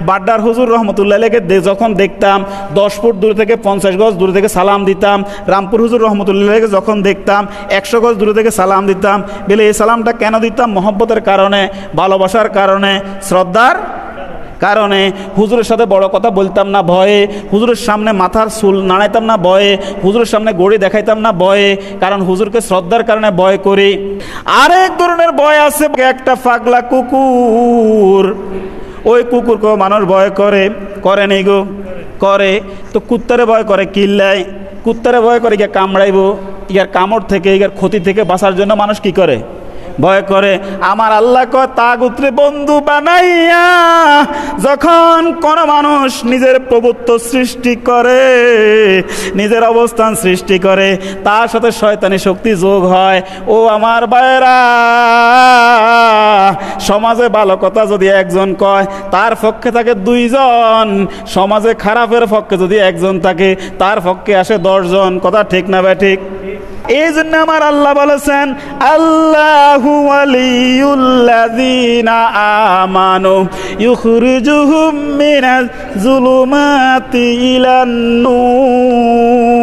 বাড্ডার হুজুর রহমতুল্লাহ আলাইকে যখন দেখতাম 10 ফুট দূর থেকে 50 গজ দূর থেকে সালাম দিতাম। রামপুর হুজুর রহমতুল্লাহ আলাইকে যখন দেখতাম 100 গজ দূর থেকে সালাম দিতাম। বলে এই সালামটা কেন দিতাম? মহব্বতের কারণে, ভালোবাসার কারণে, শ্রদ্ধার কারণে। হুজুরের সাথে বড় কথা বলতাম না ভয়ে, হুজুরের সামনে মাথার চুল নাড়াইতাম না ভয়ে, হুজুরের সামনে গড়ি দেখাইতাম না ভয়ে, কারণ হুজুরকে শ্রদ্ধার কারণে ভয় করি। আরেক ধরনের ভয় আছে, একটা পাগলা কুকুর, ওই কুকুরকেও মানুষ ভয় করে, করে নেই গো? করে। তো কুত্তারে ভয় করে কিল্লায়, কুত্তারে ভয় করে ইয়া কামড়াইব, ইয়ার কামড় থেকে, ইয়ার ক্ষতি থেকে বাঁচার জন্য মানুষ কি করে? ভয় করে। আমার আল্লাহ কয় তাগুতরে বন্ধু বানাইয়া যখন কোন মানুষ নিজের প্রভুত্ব সৃষ্টি করে, নিজের অবস্থান সৃষ্টি করে, তার সাথে শয়তানি শক্তি যোগ হয়। ও আমার ভাইরা, সমাজে ভালো কথা যদি একজন কয় তার পক্ষে থাকে 2 জন, সমাজে খারাপের পক্ষে যদি একজন থাকে তার পক্ষে আসে 10 জন। কথা ঠিক না ভাই? ঠিক। এই জন্য আমার আল্লাহ বলেছেন আল্লাহু ওয়ালিয়ুল্লাযীনা আমানু ইউখরিজুহুম মিনাজ যুলুমাতি ইলান নূর।